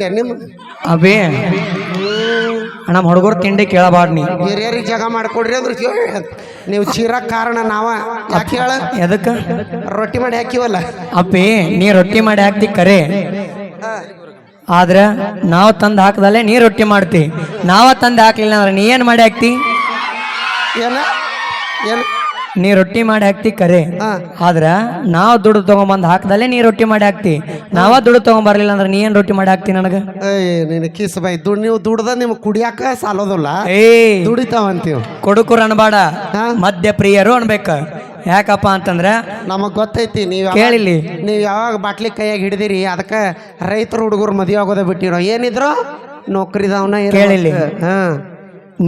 ನಿಮ್ಮ ಅಬೇ ನಮ್ಮ ಹುಡುಗರು ತಿಂಡಿ ಕೇಳಬಾರ್ದು ನೀ ಹಿರಿಯರಿಗೆ ಜಾಗ ಮಾಡ್ಕೊಡ್ರಿ ಅಂದ್ರೆ ನೀವು ಚೀರಕ್ ಕಾರಣ ನಾವ ಯಾಕೆ ಹೇಳ ಎದಕ್ಕೆ ರೊಟ್ಟಿ ಮಾಡಿ ಹಾಕಿವಲ್ಲ ಅಪ್ಪಿ ನೀ ರೊಟ್ಟಿ ಮಾಡಿ ಹಾಕ್ತಿ ಕರೆ ಆದ್ರೆ ನಾವು ತಂದು ಹಾಕದಲ್ಲೇ ನೀ ರೊಟ್ಟಿ ಮಾಡ್ತಿ ನಾವ ತಂದು ಹಾಕ್ಲಿಲ್ಲ ಅಂದ್ರೆ ನೀ ಏನು ಮಾಡಿ ಹಾಕ್ತಿ ಏನ ಏನ ನೀ ರೊಟ್ಟಿ ಮಾಡಿ ಹಾಕ್ತಿ ಕರೆ ಆದ್ರ ನಾವು ದುಡ್ಡು ತಗೊಂಬಂದ್ ಹಾಕದಲ್ಲೇ ನೀ ರೊಟ್ಟಿ ಮಾಡಿ ಹಾಕ್ತಿ ನಾವ ದುಡ್ಡು ತಗೊಂಬರ್ಲಿಲ್ಲ ಅಂದ್ರೆ ನೀ ಏನ್ ರೊಟ್ಟಿ ಮಾಡಿ ಹಾಕ್ತಿ ನನಗ ನೀನು ಕಿಸ್ ಬೈ ನೀವು ದುಡ್ದ ನಿಮ್ಗೆ ಕುಡಿಯಾಕ ಸಾಲೋದಿಲ್ಲ ದುಡಿತಾವಂತೀವ್ ಕೊಡುಕರು ಅನ್ಬೇಡ ಮಧ್ಯ ಪ್ರಿಯರು ಅನ್ಬೇಕ ಯಾಕಪ್ಪ ಅಂತಂದ್ರ ನಮಗ್ ಗೊತ್ತೈತಿ ನೀವು ಕೇಳಿಲಿ ನೀವು ಯಾವಾಗ ಬಾಟ್ಲಿ ಕೈಯಾಗ ಹಿಡಿದಿರಿ ಅದಕ್ಕೆ ರೈತರು ಹುಡುಗರು ಮದುವೆ ಆಗೋದ ಬಿಟ್ಟಿರೋ ಏನಿದ್ರು ನೌಕರಿದವನ ಕೇಳಿಲಿ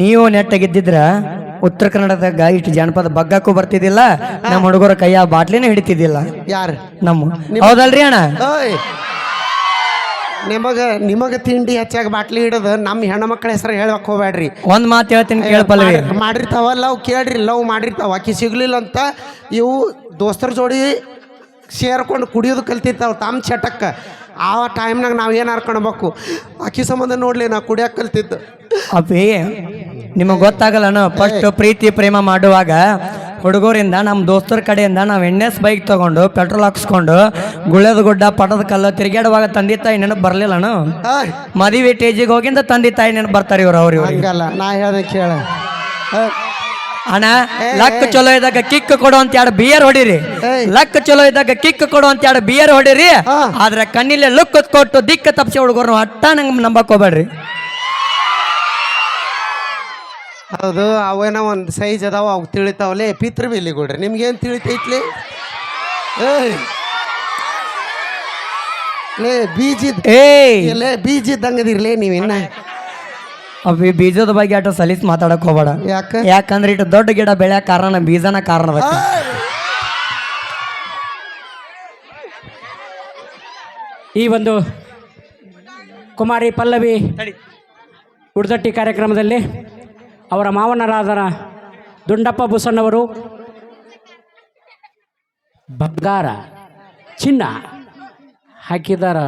ನೀವು ನೆಟ್ಟಾಗಿದ್ದಿದ್ರ ಉತ್ತರ ಕನ್ನಡದಾಗ ಇಷ್ಟು ಜನಪದ ಬಗ್ಗಕ್ಕೂ ಬರ್ತಿದ್ದಿಲ್ಲ ನಮ್ಮ ಹುಡುಗರ ಕೈಯ ಬಾಟ್ಲಿನ ಹಿಡಿತಿದ್ದಿಲ್ಲ ಯಾರು ನಮ್ಮ ಹೌದಲ್ರಿ ಅಣ್ಣ ನಿಮಗ ತಿಂಡಿ ಹೆಚ್ಚಾಗಿ ಬಾಟ್ಲಿ ಹಿಡೋದು ನಮ್ಮ ಹೆಣ್ಮಕ್ಳ ಹೆಸರು ಹೇಳಕ್ ಹೋಗ್ಬೇಡ್ರಿ ಒಂದ್ ಮಾತು ಹೇಳ್ತೀನಿ ಕೇಳ್ಪಲ್ವಿ ಮಾಡಿರ್ತಾವ ಲವ್ ಕೇಳ್ರಿ ಲವ್ ಮಾಡಿರ್ತಾವ ಆಕಿ ಸಿಗ್ಲಿಲ್ಲ ಅಂತ ಇವು ದೋಸ್ತರ ಜೋಡಿ ಸೇರ್ಕೊಂಡು ಕುಡಿಯೋದು ಕಲ್ತಿರ್ತಾವ ತಮ್ಮ ಚಟಕ್ಕ ಆ ಟೈಮ್ನಾಗ ನಾವೇನು ಹರ್ಕೊಳ್ಬೇಕು ಆಕಿ ಸಂಬಂಧ ನೋಡ್ಲಿ ನಾ ಕುಡಿಯಕ್ಕೆ ಕಲ್ತಿದ್ದು ಅಪ್ಪಿ ನಿಮಗೆ ಗೊತ್ತಾಗಲ್ಲನು ಫಸ್ಟ್ ಪ್ರೀತಿ ಪ್ರೇಮ ಮಾಡುವಾಗ ಹುಡುಗರಿಂದ ನಮ್ಮ ದೋಸ್ತರ ಕಡೆಯಿಂದ ನಾವು ಎಣ್ಣೆಸ್ ಬೈಕ್ ತಗೊಂಡು ಪೆಟ್ರೋಲ್ ಹಾಕ್ಸ್ಕೊಂಡು ಗುಳ್ಳೆದ ಗುಡ್ಡ ಪಟದ ಕಲ್ಲು ತಿರುಗಾಡುವಾಗ ತಂದೆ ತಾಯಿ ನೆನಪು ಬರ್ಲಿಲ್ಲನು ಮದುವೆ ಟೇಜಿಗೆ ಹೋಗಿಂದ ತಂದೆ ತಾಯಿ ನೆನಪು ಬರ್ತಾರೆ ಇವ್ರು ಅವ್ರು ಹಂಗಲ್ಲ ನಾ ಹೇಳ್ದೆ ಕೇಳ ಅಣ್ಣ ಲಕ್ ಚಲೋ ಇದ್ದಾಗ ಕಿಕ್ ಕೊಡು ಅಂತ ಎರಡು ಬಿಯರ್ ಹೊಡಿರಿ ಲಕ್ ಚಲೋ ಇದ್ದಾಗ ಕಿಕ್ ಕೊಡು ಅಂತ ಎರಡು ಬಿಯರ್ ಹೊಡಿರಿ ಆದ್ರೆ ಕಣ್ಣಿಲೆ ಲುಕ್ ಕೊಟ್ಟು ದಿಕ್ಕ ತಪ್ಪಿಸಿ ಹುಡುಗರು ಅಟ್ಟ ನಂಗೆ ನಂಬಕ್ ಹೋಗ್ಬೇಡ್ರಿ ಹೌದು ಅವೇನೋ ಒಂದು ಸೈಜ್ ಅದಾವ ಅವು ತಿಳಿತಾವಲೆ ಪಿತೃ ಬಿಲ್ಲಿ ಕೊಡ್ರಿ ನಿಮ್ಗೇನು ತಿಳಿತೈತ್ಲಿ ಲೇ ಬೀಜಿದ್ದಂಗದಿರ್ಲೇ ನೀವಿನ್ನ ಅವಿ ಬೀಜದ ಬಗ್ಗೆ ಅಟ ಸಲೀಸ್ ಮಾತಾಡಕ್ ಹೋಗ್ಬೇಡ ಯಾಕಂದ್ರೆ ಇಟ್ಟು ದೊಡ್ಡ ಗಿಡ ಬೆಳೆಯ ಕಾರಣ ಬೀಜನ ಕಾರಣ ಈ ಒಂದು ಕುಮಾರಿ ಪಲ್ಲವಿ ಉಡ್ದಟ್ಟಿ ಕಾರ್ಯಕ್ರಮದಲ್ಲಿ ಅವರ ಮಾವನರಾದ ದುಂಡಪ್ಪ ಬುಸಣ್ಣವರು ಬಂಗಾರ ಚಿನ್ನ ಹಾಕಿದಾರ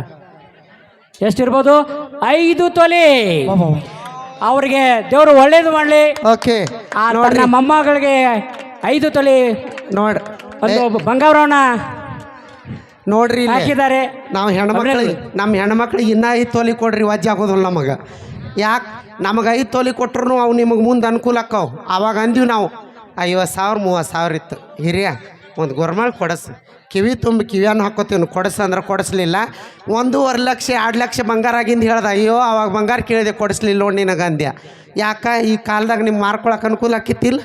ಎಷ್ಟಿರ್ಬೋದು 5 ತೊಲೆ ಅವ್ರಿಗೆ ದೇವರು ಒಳ್ಳೇದು ಮಾಡಲಿ ಓಕೆ ನನ್ನ ಮೊಮ್ಮಗಳಿಗೆ 5 ತೊಲೆ ನೋಡ್ರಿ ಒಂದು ಬಂಗಾರವನ್ನ ನೋಡ್ರಿ ಹಾಕಿದ್ದಾರೆ ನಾವು ಹೆಣ್ಮಕ್ಳಿಗೆ ನಮ್ಮ ಹೆಣ್ಮಕ್ಳಿಗೆ ಇನ್ನೂ 5 ತೊಲೆ ಕೊಡ್ರಿ ವಜ್ಜೆ ಆಗೋದಿಲ್ಲ ನಮಗೆ ಯಾಕೆ ನಮಗೆ 5 ತೊಲೆ ಕೊಟ್ರು ಅವು ನಿಮಗೆ ಮುಂದೆ ಅನುಕೂಲ ಆಕ್ಕವು ಆವಾಗ ಅಂದೀವಿ ನಾವು 50,000 30,000 ಇತ್ತು ಹಿರಿಯ ಒಂದು ಗೊರ್ಮಾಳ್ ಕೊಡಸು ಕಿವಿ ತುಂಬ ಕಿವಿಯನ್ನು ಹಾಕೋತೀವಿ ಕೊಡಸು ಅಂದ್ರೆ ಕೊಡಿಸ್ಲಿಲ್ಲ 1.5 ಲಕ್ಷ 2 ಲಕ್ಷ ಬಂಗಾರ ಆಗಿಂದ ಹೇಳ್ದೆ ಅಯ್ಯೋ ಅವಾಗ ಬಂಗಾರ ಕೇಳಿದೆ ಕೊಡಿಸ್ಲಿಲ್ಲ ನೋಡಿ ನಿನಗೆ ಅಂದ್ಯ ಯಾಕೆ ಈ ಕಾಲದಾಗ ನಿಮ್ಗೆ ಮಾರ್ಕೊಳಕ್ಕೆ ಅನುಕೂಲ ಆಕಿತ್ತಿಲ್ಲ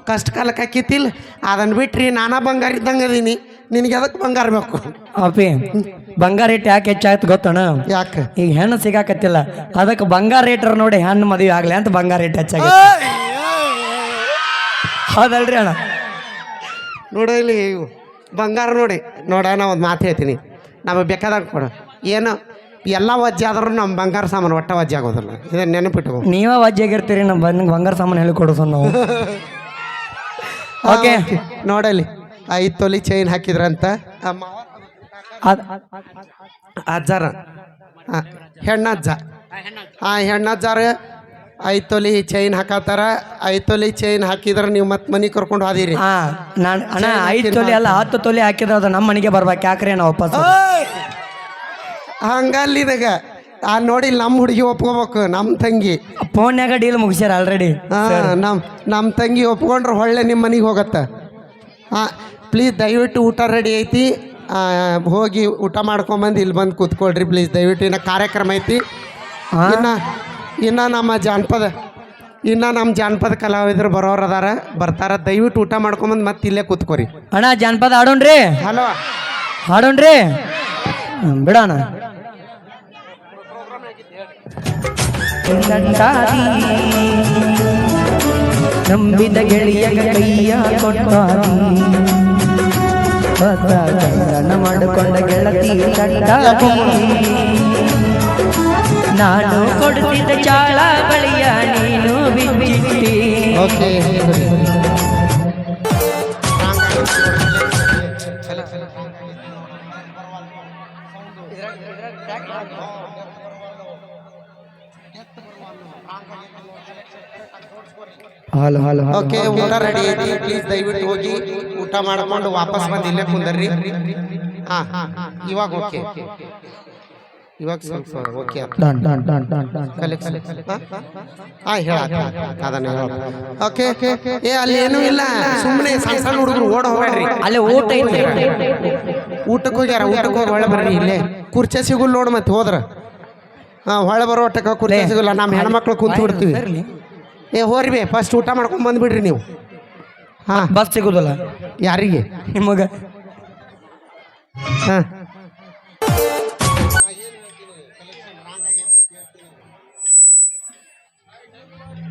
ಕಷ್ಟ ಕಾಲಕ್ಕೆ ಆಕಿತ್ತಿಲ್ಲ ಅದನ್ನು ಬಿಟ್ರಿ ನಾನಾ ಬಂಗಾರ ಇದ್ದಂಗೆ ಅದೀನಿ ನಿನಗೆ ಅದಕ್ಕೆ ಬಂಗಾರ ಬೇಕು ಅಪ್ಪಿ ಬಂಗಾರ ರೇಟ್ ಯಾಕೆ ಹೆಚ್ಚಾಯ್ತು ಗೊತ್ತಣ ಯಾಕೆ ಈಗ ಹೆಣ್ಣು ಸಿಗಾಕತ್ತಿಲ್ಲ ಅದಕ್ಕೆ ಬಂಗಾರ ರೇಟರ್ ನೋಡಿ ಹೆಣ್ಣು ಮದುವೆ ಆಗಲಿ ಅಂತ ಬಂಗಾರ ರೇಟ್ ಹೆಚ್ಚಾಗಿ ಹೌದಲ್ರಿ ಅಣ್ಣ ನೋಡಲಿ ಬಂಗಾರ ನೋಡಿ ನಾ ಒಂದು ಮಾತು ಹೇಳ್ತೀನಿ ನಮಗೆ ಬೇಕಾದಾಗ ಕೊಡು ಏನು ಎಲ್ಲ ವಜ್ಜೆ ಆದ್ರೂ ನಮ್ಮ ಬಂಗಾರ ಸಾಮಾನು ಒಟ್ಟ ವಜ್ಜೆ ಆಗೋದಿಲ್ಲ ಇದನ್ನು ನೆನಪಿಟ್ಟು ನೀವೇ ವಜ್ಜೆಗಿರ್ತೀರಿ ನಮ್ಮ ಬಂಗಾರ ಸಾಮಾನು ಹೇಳಿ ಕೊಡೋದು ನಾವು ಓಕೆ ನೋಡಲಿ 5 ತೊಲೆ ಚೈನ್ ಹಾಕಿದ್ರಂತ ಅಜ್ಜಾರ ಹೆಣ್ಣಜ್ಜ ಹೆಣ್ಣಜ್ಜಾರ 5 ತೊಲೆ ಚೈನ್ ಹಾಕತ್ತಾರ 5 ತೊಲೆ ಚೈನ್ ಹಾಕಿದ್ರೆ ನೀವು ಮತ್ತೆ ಮನೆ ಕರ್ಕೊಂಡು ಹೋದಿರಿ ನಾನು ಅಣ್ಣ 5 ತೊಲೆ ಅಲ್ಲ 10 ತೊಲೆ ಹಾಕಿದ್ರೆ ಅದು ನಮ್ಮ ಮನೆಗೆ ಬರ್ಬೇಕು ಯಾಕ್ರಿ ನಾವು ವಾಪಸ್ ಹಂಗಲ್ಲಿ ಇದಾಗ ನೋಡಿ ನಮ್ಮ ಹುಡುಗಿ ಒಪ್ಕೋಬೇಕು ನಮ್ಮ ತಂಗಿ ಫೋನ್ಯಾಗ ಡೀಲ್ ಮುಗಿಸ್ಯಾರ ಆಲ್ರೆಡಿ ನಮ್ಮ ತಂಗಿ ಒಪ್ಕೊಂಡ್ರೆ ಹೊಳ್ಳೆ ನಿಮ್ಮ ಮನೆಗೆ ಹೋಗತ್ತ ಪ್ಲೀಸ್ ದಯವಿಟ್ಟು ಊಟ ರೆಡಿ ಐತಿ ಹೋಗಿ ಊಟ ಮಾಡ್ಕೊಂಬಂದು ಇಲ್ಲಿ ಬಂದು ಕೂತ್ಕೊಳ್ರಿ ಪ್ಲೀಸ್ ದಯವಿಟ್ಟು ಇನ್ನು ಕಾರ್ಯಕ್ರಮ ಐತಿ ಇನ್ನು ನಮ್ಮ ಜಾನಪದ ಕಲಾವಿದರು ಬರೋರು ಅದಾರ ಬರ್ತಾರ ದಯವಿಟ್ಟು ಊಟ ಮಾಡ್ಕೊಂಬಂದು ಮತ್ತೆ ಇಲ್ಲೇ ಕೂತ್ಕೋರಿ ಅಣ್ಣ ಜಾನಪದ ಹಾಡೋಣ್ರಿ ಹಲೋ ಹಾಡೋಣ್ರಿ ಬಿಡೋಣ ನಂಬಿದ ಗೆಳೆಯ ಕೈಯ ಕೊಟ್ಟಾದಿ ಮಾಡಿಕೊಂಡ ಗೆಳತಿ ಕಟ್ಟಾದಿ ನಾನು ಕೊಡುತ್ತಿದ್ದ ಚಾಳ ಬಳಿಯ ನೀನು ಬಿಟ್ಟಿ ಹಾಲು ಹಾಲು ಓಕೆ ಊಟ ರೆಡಿ ಐತಿ ಪ್ಲೀಸ್ ದಯವಿಟ್ಟು ಹೋಗಿ ಊಟ ಮಾಡ್ಕೊಂಡು ವಾಪಸ್ ಬಂದು ಇಲ್ಲೇ ಕುಂದರ್ರಿ ಹಾ ಇವಾಗ ಓಕೆ ಇವಾಗ ಸ್ವಲ್ಪ okay done done done done done collection ಹಾ ಹೇಳ ಅದನ್ನ ಹೇಳ ಓಕೆ ಏ ಅಲ್ಲಿ ಏನೂ ಇಲ್ಲ ಸುಮ್ಮನೆ ಸಣ್ಣ ಸಣ್ಣ ಹುಡುಗರು ಓಡ ಹೋಗ್ಬೇಡ್ರಿ ಅಲ್ಲೇ ಊಟ ಐತೆ ಊಟಕ್ಕೆ ಹೋಗ್ಯಾರ ಊಟಕ್ಕೆ ಹೋಗಿ ಹೊಳೆ ಬರ್ರಿ ಇಲ್ಲೇ ಕುರ್ಚೆ ಸಿಗುಲ್ ನೋಡು ಮತ್ತೆ ಹೋದ್ರ ಹಾ ಹೊಳೆ ಬರೋ ಒಟ್ಟಕ್ಕೆ ಕುರ್ಚೆ ಸಿಗಲ್ಲ ನಮ್ಮ ಹೆಣ್ಮಕ್ಳು ಕುಂತು ಬಿಡ್ತೀವಿ ಏ ಹೋರಿ ಬೇ ಫಸ್ಟ್ ಊಟ ಮಾಡ್ಕೊಂಡು ಬಂದ್ಬಿಡ್ರಿ ನೀವು ಹಾ ಬಸ್ ಸಿಗುದಿಲ್ಲ ಯಾರಿಗೆ ನಿಮಗ ಹಾ